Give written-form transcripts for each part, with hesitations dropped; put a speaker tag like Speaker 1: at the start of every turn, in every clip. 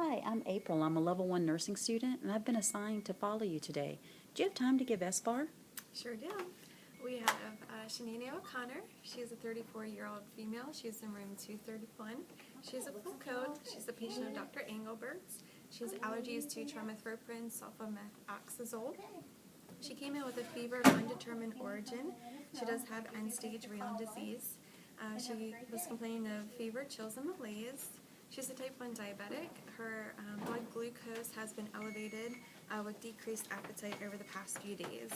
Speaker 1: Hi, I'm April. I'm a level 1 nursing student, and I've been assigned to follow you today. Do you have time to give SBAR?
Speaker 2: Sure do. We have Shanina O'Connor. She's a 34-year-old female. She's in room 231. She's a full code. She's a patient of Dr. Engelbert's. She has allergies to trimethoprim, sulfamethoxazole. She came in with a fever of undetermined origin. She does have end-stage renal disease. She was complaining of fever, chills, and malaise. She's a type 1 diabetic. Her blood glucose has been elevated with decreased appetite over the past few days.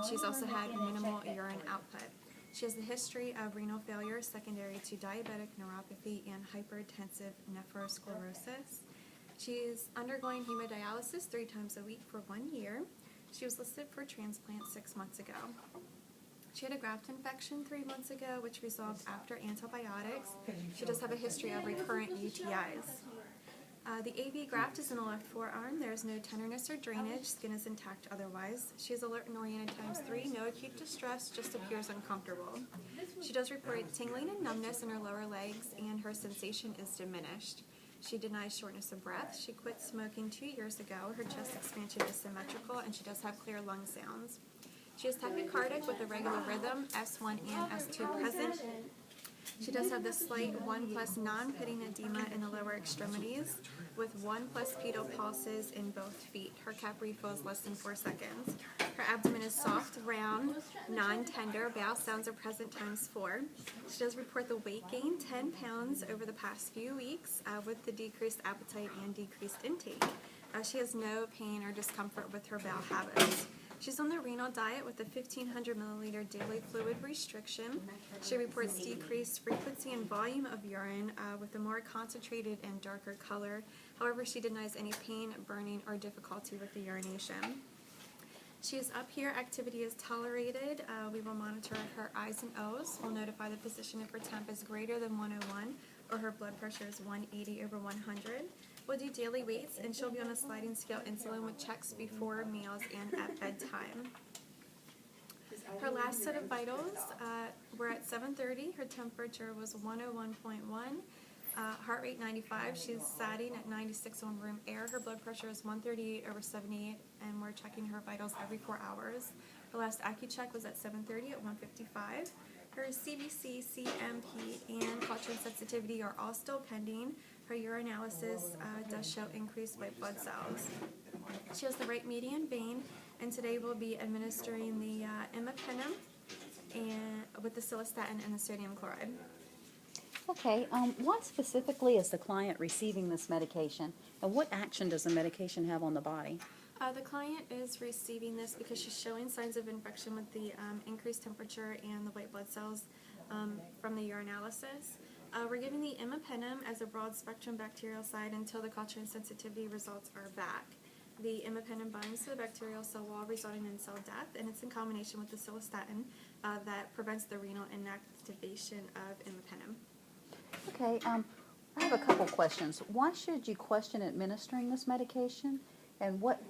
Speaker 2: She's also had minimal urine output. She has a history of renal failure secondary to diabetic neuropathy and hypertensive nephrosclerosis. She's undergoing hemodialysis 3 times a week for 1 year. She was listed for transplant 6 months ago. She had a graft infection 3 months ago, which resolved after antibiotics. She does have a history of recurrent UTIs. The AV graft is in the left forearm. There's no tenderness or drainage. Skin is intact otherwise. She is alert and oriented ×3. No acute distress, just appears uncomfortable. She does report tingling and numbness in her lower legs, and her sensation is diminished. She denies shortness of breath. She quit smoking 2 years ago. Her chest expansion is symmetrical, and she does have clear lung sounds. She is tachycardic with a regular rhythm, S1 and S2 present. She does have the slight 1+ non-pitting edema in the lower extremities with 1+ pedal pulses in both feet. Her cap refill is less than 4 seconds. Her abdomen is soft, round, non-tender. Bowel sounds are present ×4. She does report the weight gain, 10 pounds over the past few weeks with the decreased appetite and decreased intake. She has no pain or discomfort with her bowel habits. She's on the renal diet with a 1,500 milliliter daily fluid restriction. She reports decreased frequency and volume of urine with a more concentrated and darker color. However, she denies any pain, burning, or difficulty with the urination. She is up here. Activity is tolerated. We will monitor her I's and O's. We'll notify the physician if her temp is greater than 101 or her blood pressure is 180/100. We'll do daily weights, and she'll be on a sliding scale insulin with checks before meals and at bedtime. Her last set of vitals were at 7:30. Her temperature was 101.1. Heart rate 95. She's satting at 96 on room air. Her blood pressure is 138/78, and we're checking her vitals every 4 hours. Her last AccuCheck was at 7:30 at 155. Her CBC, CMP, and culture sensitivity are all still pending. Her urinalysis does show increased white blood cells. She has the right median vein, and today we'll be administering the imipenem and with the cilastatin and the sodium chloride.
Speaker 1: Okay, why specifically is the client receiving this medication, and what action does the medication have on the body?
Speaker 2: The client is receiving this because she's showing signs of infection with the increased temperature and the white blood cells from the urinalysis. We're giving the imipenem as a broad-spectrum bactericidal until the culture and sensitivity results are back. The imipenem binds to the bacterial cell wall, resulting in cell death, and it's in combination with the cilastatin that prevents the renal inactivation of imipenem.
Speaker 1: Okay, I have a couple questions. Why should you question administering this medication? And what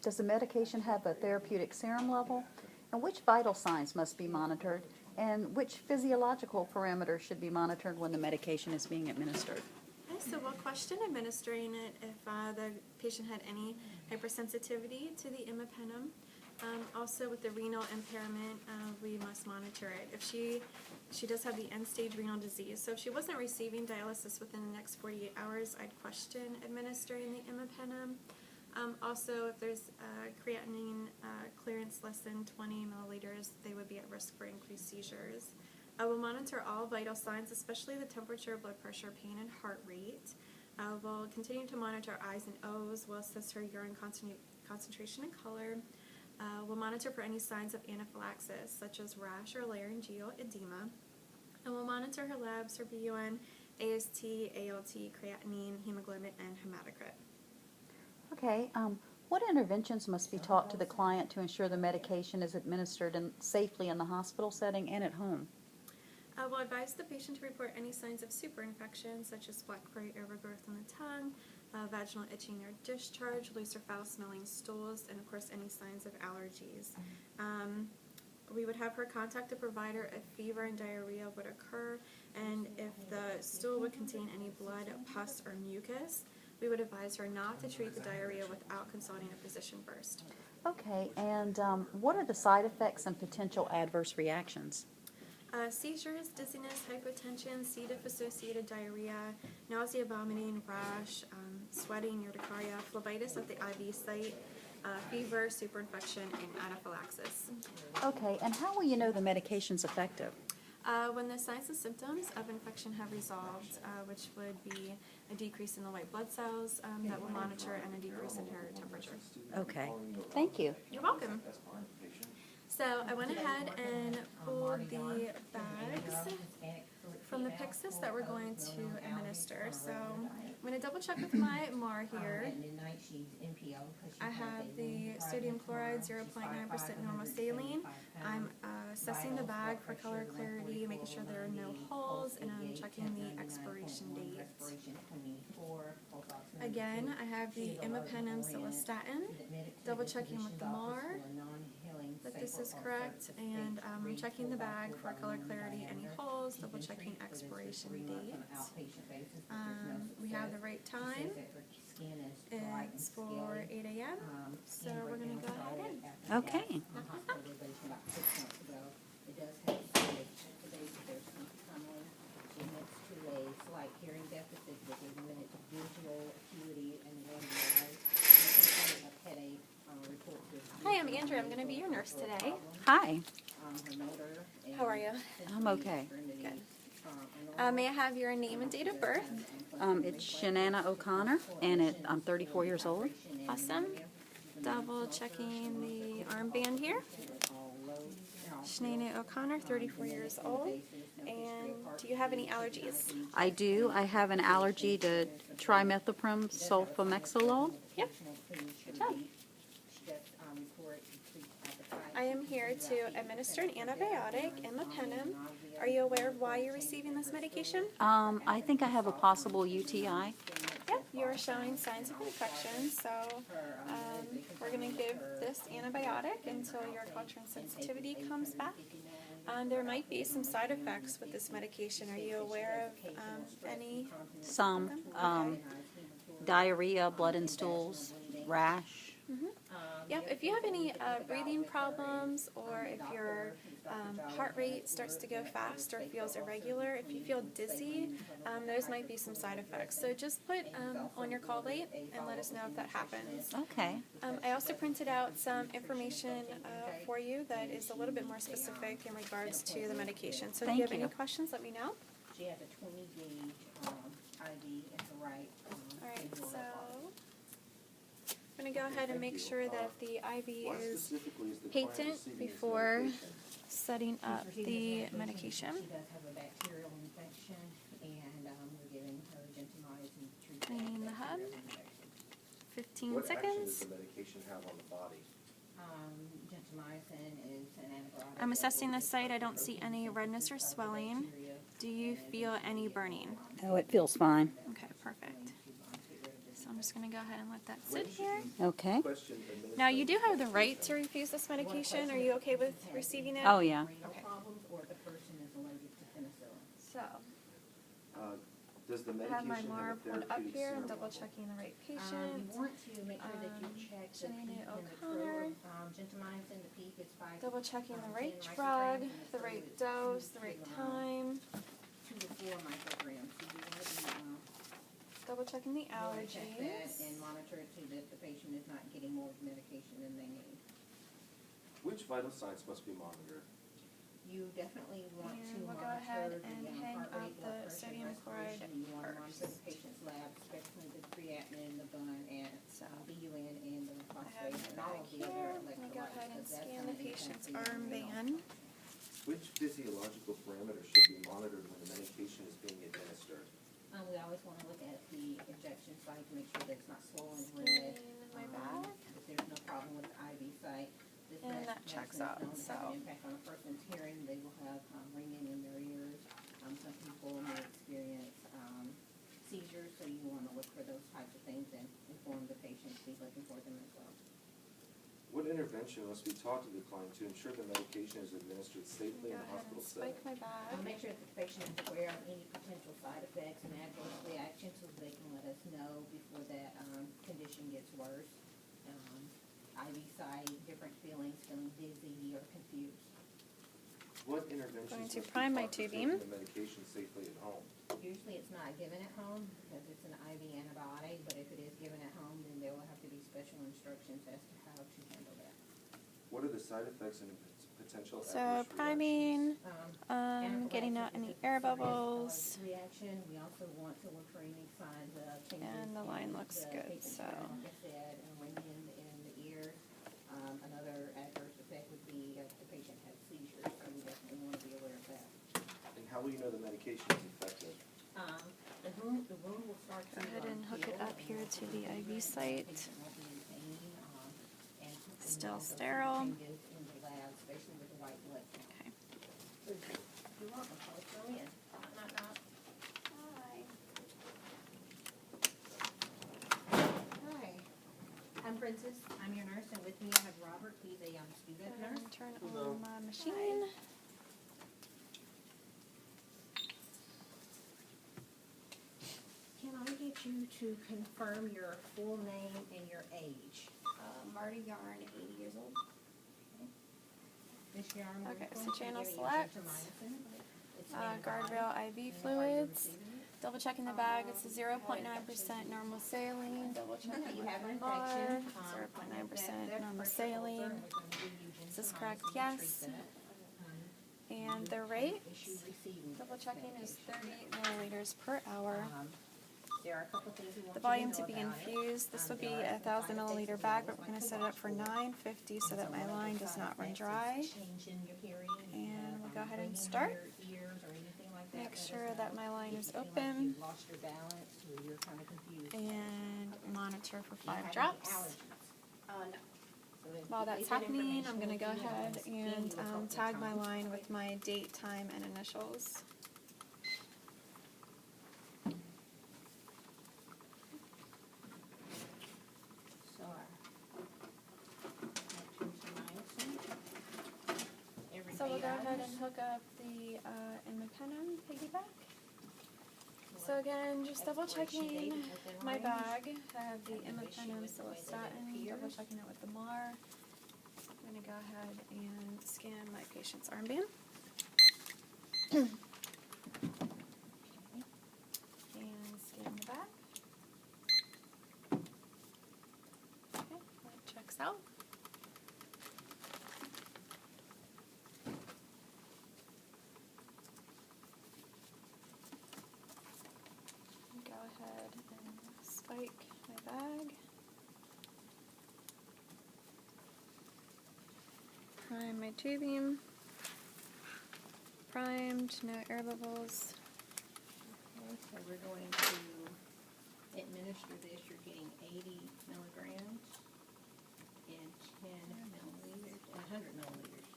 Speaker 1: does the medication have a therapeutic serum level? And which vital signs must be monitored? And which physiological parameters should be monitored when the medication is being administered?
Speaker 2: Okay, so we'll question administering it if the patient had any hypersensitivity to the imipenem. Also, with the renal impairment, we must monitor it. If she does have the end-stage renal disease, so if she wasn't receiving dialysis within the next 48 hours, I'd question administering the imipenem. Also, if there's creatinine clearance less than 20 milliliters, they would be at risk for increased seizures. We'll monitor all vital signs, especially the temperature, blood pressure, pain, and heart rate. We'll continue to monitor I's and O's. We'll assess her urine concentration and color. We'll monitor for any signs of anaphylaxis, such as rash or laryngeal edema. And we'll monitor her labs, her BUN, AST, ALT, creatinine, hemoglobin, and hematocrit.
Speaker 1: Okay, what interventions must be taught to the client to ensure the medication is administered safely in the hospital setting and at home?
Speaker 2: We'll advise the patient to report any signs of superinfection, such as black furry overgrowth on the tongue, vaginal itching or discharge, loose or foul-smelling stools, and of course any signs of allergies. We would have her contact the provider if fever and diarrhea would occur, and if the stool would contain any blood, pus, or mucus. We would advise her not to treat the diarrhea without consulting a physician first.
Speaker 1: Okay, and what are the side effects and potential adverse reactions?
Speaker 2: Seizures, dizziness, hypotension, C. diff-associated diarrhea, nausea, vomiting, rash, sweating, urticaria, phlebitis at the IV site, fever, superinfection, and anaphylaxis.
Speaker 1: Okay, and how will you know the medication's effective?
Speaker 2: When the signs and symptoms of infection have resolved, which would be a decrease in the white blood cells that we'll monitor and a decrease in her temperature.
Speaker 1: Okay, thank you.
Speaker 2: You're welcome. So I went ahead and pulled the bags from the Pyxis that we're going to administer. So I'm going to double check with my MAR here. I have the sodium chloride 0.9% normal saline. I'm assessing the bag for color clarity, making sure there are no holes, and I'm checking the expiration dates. Again, I have the imipenem cilastatin, double checking with the MAR that this is correct, and I'm checking the bag for color clarity, any holes, double checking expiration dates. We have the right time. It's for 8 a.m. So we're going to go ahead in.
Speaker 1: Okay.
Speaker 3: Hearing deficit with a limited visual acuity and headache reports.
Speaker 2: Hi, I'm Andrea. I'm going to be your nurse today.
Speaker 1: Hi,
Speaker 2: How are you?
Speaker 1: I'm okay.
Speaker 2: Good. May I have your name and date of birth?
Speaker 1: It's Shanana O'Connor, and I'm 34 years old.
Speaker 2: Awesome. Double checking the armband here. Shanana O'Connor, 34 years old. And do you have any allergies?
Speaker 1: I do. I have an allergy to trimethoprim sulfametholol.
Speaker 2: Yep. Good job. I am here to administer an antibiotic, imipenem. Are you aware of why you're receiving this medication?
Speaker 1: I think I have a possible UTI.
Speaker 2: Yep, you are showing signs of infection, so we're going to give this antibiotic until your culture and sensitivity comes back. There might be some side effects with this medication. Are you aware of any?
Speaker 1: Some diarrhea, blood and stools, rash.
Speaker 2: Yep, if you have any breathing problems, or if your heart rate starts to go fast or feels irregular, if you feel dizzy, those might be some side effects. So just put on your call late and let us know if that happens.
Speaker 1: Okay.
Speaker 2: I also printed out some information for you that is a little bit more specific in regards to the medication. So if you have any questions, let me know.
Speaker 3: She has a 20 gauge IV in her right.
Speaker 2: All right, so I'm going to go ahead and make sure that the IV is patent before setting up the medication.
Speaker 3: She does have a bacterial infection, and we're giving her gentamicin treatment.
Speaker 2: Cleaning the hub. 15
Speaker 4: What action does
Speaker 2: seconds.
Speaker 4: the medication have on the body?
Speaker 3: Gentamicin is an antibiotic.
Speaker 2: I'm assessing the site. I don't see any redness or swelling. Do you feel any burning?
Speaker 1: Oh, it feels fine.
Speaker 2: Okay, perfect. So I'm just going to go ahead and let that sit here.
Speaker 1: Okay.
Speaker 4: Question
Speaker 2: Now, you do have the right to refuse this medication. Are you okay with receiving it?
Speaker 1: Oh, yeah.
Speaker 2: Okay.
Speaker 3: Problems, or the person is allergic to penicillin.
Speaker 2: So,
Speaker 4: Does the
Speaker 2: I have my
Speaker 4: medication
Speaker 2: MAR
Speaker 4: have a
Speaker 2: pulled up
Speaker 4: therapeutic
Speaker 2: here and
Speaker 4: serum?
Speaker 2: double checking the right
Speaker 3: You
Speaker 2: patient.
Speaker 3: want to make sure that you check the
Speaker 2: Shanana
Speaker 3: peak and the
Speaker 2: O'Connor.
Speaker 3: true. Gentamicin, the peak is 5.
Speaker 2: Double checking the right
Speaker 3: 10
Speaker 2: drug,
Speaker 3: micrograms,
Speaker 2: the right dose, the right time.
Speaker 3: 2 to 4 micrograms. So you want to
Speaker 2: Double checking the
Speaker 3: check that and
Speaker 2: allergies.
Speaker 3: monitor it so that the patient is not getting more medication than they need.
Speaker 4: Which vital signs must be monitored?
Speaker 3: You definitely want
Speaker 2: And
Speaker 3: to
Speaker 2: we'll go
Speaker 3: monitor
Speaker 2: ahead
Speaker 3: the
Speaker 2: and hang
Speaker 3: heart
Speaker 2: up
Speaker 3: rate,
Speaker 2: the
Speaker 3: blood pressure,
Speaker 2: sodium chloride
Speaker 3: respiration. You want to monitor the
Speaker 2: first.
Speaker 3: patient's lab, especially the creatinine, the bun, and BUN, and the
Speaker 2: I have
Speaker 3: phosphate,
Speaker 2: the
Speaker 3: and all
Speaker 2: bag
Speaker 3: of the
Speaker 2: here.
Speaker 3: other
Speaker 2: I'm gonna go
Speaker 3: electrolytes.
Speaker 2: ahead and
Speaker 3: because that's
Speaker 2: scan
Speaker 3: gonna
Speaker 2: the
Speaker 3: impact
Speaker 2: patient's
Speaker 3: the renal.
Speaker 2: armband.
Speaker 4: Which physiological parameters should be monitored when the medication is being administered?
Speaker 3: We always want to look at the injection site to make sure that it's not swollen red.
Speaker 2: Scanning my bag.
Speaker 3: If there's no problem with the IV site. This
Speaker 2: And that
Speaker 3: medicine
Speaker 2: checks
Speaker 3: is
Speaker 2: out,
Speaker 3: known to have
Speaker 2: so.
Speaker 3: an impact on a person's hearing. They will have ringing in their ears. Some people may experience seizures, so you want to look for those types of things and inform the patient to be looking for them as well.
Speaker 4: What intervention must be taught to the client to ensure the medication is administered safely
Speaker 2: Go
Speaker 4: in the
Speaker 2: ahead
Speaker 4: hospital
Speaker 2: and spike
Speaker 4: setting?
Speaker 2: my bag.
Speaker 3: Make sure that the patient is aware of any potential side effects and adverse reactions so they can let us know before that, condition gets worse. IV site, different feelings, feeling dizzy or confused.
Speaker 4: What interventions
Speaker 2: Going
Speaker 4: must
Speaker 2: to
Speaker 4: be
Speaker 2: prime my
Speaker 4: taught for
Speaker 2: tubing.
Speaker 4: taking the medication safely at home?
Speaker 3: Usually it's not given at home because it's an IV antibiotic, but if it is given at home, then there will have to be special instructions as to how to handle that.
Speaker 4: What are the side effects and potential
Speaker 2: So
Speaker 4: adverse
Speaker 2: priming,
Speaker 3: Anaphylaxis
Speaker 2: getting out
Speaker 3: is
Speaker 2: any
Speaker 3: a
Speaker 2: air
Speaker 3: serious
Speaker 2: bubbles.
Speaker 3: allergic reaction. We also want to look for any signs of changes.
Speaker 2: And the line
Speaker 3: in
Speaker 2: looks
Speaker 3: the
Speaker 2: good,
Speaker 3: patient's
Speaker 2: so.
Speaker 3: hearing, like I said, and ringing in the ears. Another adverse effect would be if the patient has seizures, so we definitely want to be aware of that.
Speaker 4: And how will you know the medication is effective?
Speaker 3: The wound will start to
Speaker 2: Go ahead and hook it
Speaker 3: heal
Speaker 2: up here
Speaker 3: and
Speaker 2: to
Speaker 3: will
Speaker 2: the
Speaker 3: be
Speaker 2: IV
Speaker 3: moving,
Speaker 2: site.
Speaker 3: the patient won't be in pain, and
Speaker 2: Still
Speaker 3: also some
Speaker 2: sterile.
Speaker 3: changes in the lab, especially with the white blood count.
Speaker 2: Okay.
Speaker 3: You're welcome, folks. Go in. Knock, knock, knock. Hi. I'm Princess. I'm your nurse, and with me I have Robert. He's a student
Speaker 2: Go ahead
Speaker 3: nurse.
Speaker 2: and turn
Speaker 4: Hello.
Speaker 2: on my machine.
Speaker 3: Can I get you to confirm your full name and your age?
Speaker 5: Marty Yarn, 80 years old.
Speaker 3: Ms. Yarn, we're
Speaker 2: Okay, so
Speaker 3: going to
Speaker 2: channel
Speaker 3: give you
Speaker 2: select.
Speaker 3: gentamicin. It's an antibiotic.
Speaker 2: Guardrail IV
Speaker 3: You know why you're
Speaker 2: fluids.
Speaker 3: receiving it?
Speaker 2: Double checking the bag. It's a 0.9% normal saline. Double checking
Speaker 3: You
Speaker 2: with
Speaker 3: have an
Speaker 2: my bar.
Speaker 3: infection.
Speaker 2: 0.9% normal
Speaker 3: That's
Speaker 2: saline.
Speaker 3: pressure ulcer, and we're gonna give you
Speaker 2: Is this
Speaker 3: gentamicin
Speaker 2: correct?
Speaker 3: to treat
Speaker 2: Yes.
Speaker 3: that.
Speaker 2: And the rate.
Speaker 3: Issue receiving
Speaker 2: Double
Speaker 3: this
Speaker 2: checking is
Speaker 3: medication.
Speaker 2: 30 milliliters per hour.
Speaker 3: There are a couple things we want
Speaker 2: The
Speaker 3: you
Speaker 2: volume
Speaker 3: to
Speaker 2: to
Speaker 3: know
Speaker 2: be
Speaker 3: about it.
Speaker 2: infused, this would be
Speaker 3: There are
Speaker 2: a
Speaker 3: some
Speaker 2: 1,000
Speaker 3: side effects
Speaker 2: milliliter
Speaker 3: we
Speaker 2: bag,
Speaker 3: always
Speaker 2: but we're
Speaker 3: like
Speaker 2: gonna
Speaker 3: to
Speaker 2: set it up
Speaker 3: watch
Speaker 2: for
Speaker 3: for.
Speaker 2: 950 so that
Speaker 3: And
Speaker 2: my
Speaker 3: one of
Speaker 2: line
Speaker 3: the
Speaker 2: does
Speaker 3: side
Speaker 2: not run
Speaker 3: effects
Speaker 2: dry.
Speaker 3: is change in your hearing. If you
Speaker 2: And
Speaker 3: have,
Speaker 2: we'll go ahead and
Speaker 3: ringing in
Speaker 2: start.
Speaker 3: your ears or anything like that,
Speaker 2: Make
Speaker 3: let us
Speaker 2: sure that
Speaker 3: know.
Speaker 2: my line
Speaker 3: If
Speaker 2: is
Speaker 3: you feel like
Speaker 2: open.
Speaker 3: you've lost your balance or you're kind of confused.
Speaker 2: And monitor for
Speaker 3: Do you
Speaker 2: 5
Speaker 3: have any
Speaker 2: drops.
Speaker 3: allergies?
Speaker 5: No.
Speaker 3: So if
Speaker 2: While
Speaker 3: you
Speaker 2: that's
Speaker 3: leave that
Speaker 2: happening, I'm
Speaker 3: information
Speaker 2: gonna go
Speaker 3: with you
Speaker 2: ahead
Speaker 3: scan
Speaker 2: and
Speaker 3: you a couple of
Speaker 2: tag my
Speaker 3: times.
Speaker 2: line with my date, time, and initials.
Speaker 3: So, gentamicin. Every
Speaker 2: So we'll
Speaker 3: 8
Speaker 2: go ahead
Speaker 3: hours.
Speaker 2: and hook up the Imipenem piggyback. So again, just double
Speaker 3: Expiration date
Speaker 2: checking
Speaker 3: is within
Speaker 2: my
Speaker 3: range.
Speaker 2: bag. I have the
Speaker 3: And the issue
Speaker 2: Imipenem
Speaker 3: with the way that it
Speaker 2: Celastatin, double
Speaker 3: appears.
Speaker 2: checking it with the MAR. I'm gonna go ahead and scan my patient's armband. And scan the back. Okay, that checks out. Go ahead and spike my bag. Prime my tubing. Primed, no air bubbles.
Speaker 3: Okay, so we're going to administer this, you're getting 80 milligrams in 10 milliliters, 100 milliliters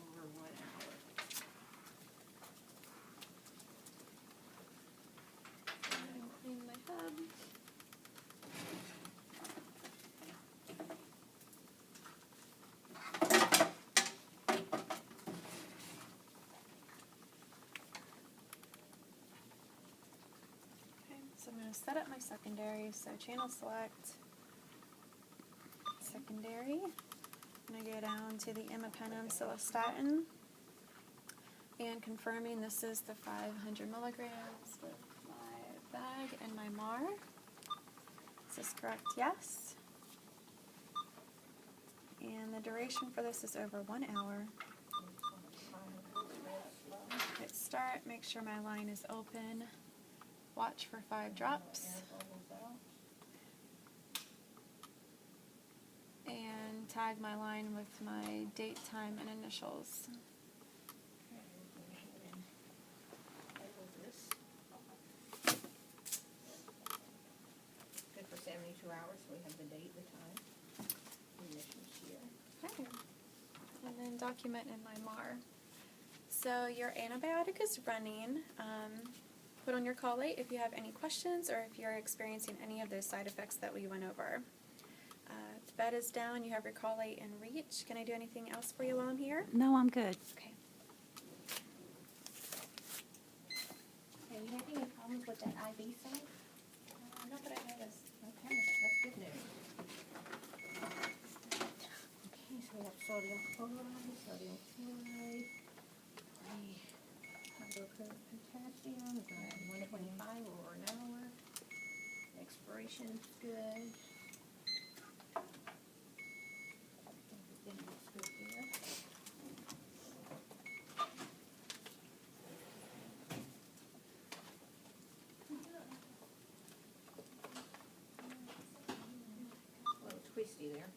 Speaker 3: over 1 hour.
Speaker 2: And clean my hub. Okay, so I'm going to set up my secondary. So channel select, secondary. I'm going to go down to the Imipenem Celastatin and confirming this is the 500 milligrams with my bag and my MAR. Is this correct? Yes. And the duration for this is over 1 hour. Hit start, make sure my line is open. Watch for 5 drops. And tag my line with my date, time, and initials.
Speaker 3: Good for 72 hours, so we have the date, the time, emissions here.
Speaker 2: Okay. And then document in my MAR. So your antibiotic is running. Put on your call light if you have any questions or if you're experiencing any of those side effects that we went over. The bed is down, you have your call light and reach. Can I do anything else for you while I'm here?
Speaker 1: No, I'm good.
Speaker 2: Okay.
Speaker 3: Have you had any problems with that IV site?
Speaker 2: Not that I noticed.
Speaker 3: Okay, that's good news. Okay, so we have sodium chloride, sodium fluoride, hydrochloric potassium, we've got 125 over an hour. Expiration's good. Everything looks good here. A little twisty there.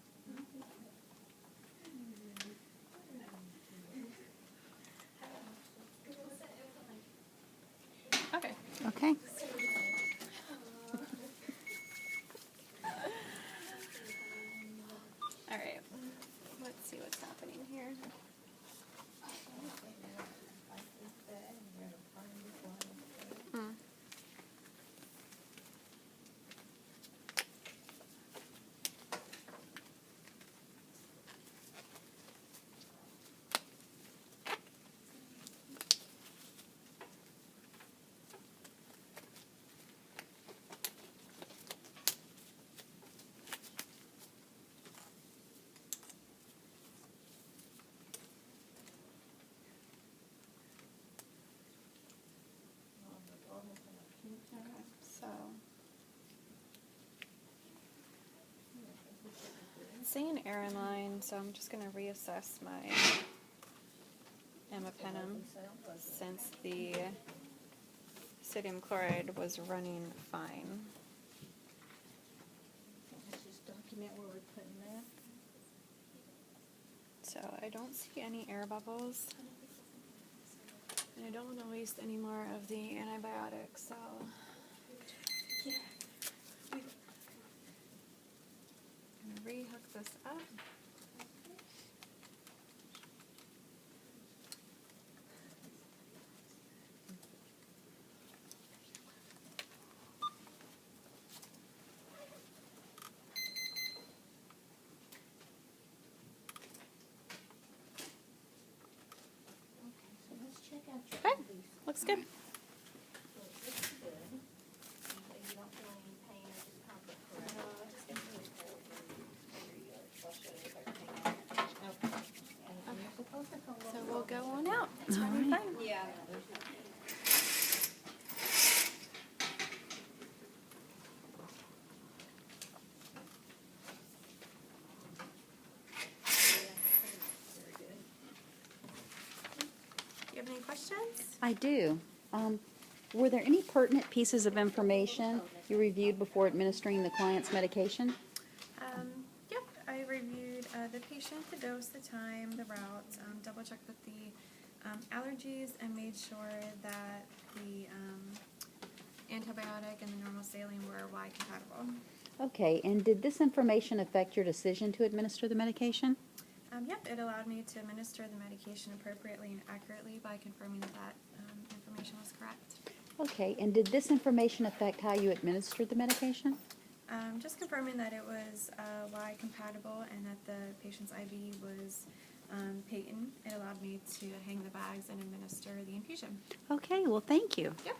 Speaker 2: Okay.
Speaker 1: Okay.
Speaker 2: All right. Let's see what's happening here. Hmm. So, it's saying error line, so I'm just going to reassess my imipenem since the sodium chloride was running fine.
Speaker 3: Let's just document where we're putting that.
Speaker 2: So I don't see any air bubbles. And I don't want to waste any more of the antibiotics, so. I'm going to rehook this up.
Speaker 3: So let's check out your
Speaker 2: Okay.
Speaker 3: IVs.
Speaker 2: Looks good.
Speaker 3: So it looks good. So you don't feel any pain or discomfort, correct? Okay. And you're supposed to come
Speaker 2: So
Speaker 3: look
Speaker 2: we'll
Speaker 3: over
Speaker 2: go
Speaker 3: here.
Speaker 2: on out. It's running fine.
Speaker 5: Yeah.
Speaker 3: Very good.
Speaker 2: Do you have any questions?
Speaker 1: I do. Were there any pertinent pieces of information you reviewed before administering the client's medication?
Speaker 2: Yep, I reviewed the patient, the dose, the time, the route, double checked with the allergies, and made sure that the antibiotic and the normal saline were Y compatible.
Speaker 1: Okay, and did this information affect your decision to administer the medication?
Speaker 2: Yep, it allowed me to administer the medication appropriately and accurately by confirming that that information was correct.
Speaker 1: Okay, and did this information affect how you administered the medication?
Speaker 2: Just confirming that it was Y compatible and that the patient's IV was patent. It allowed me to hang the bags and administer the infusion.
Speaker 1: Okay, well, thank you.
Speaker 2: Yep.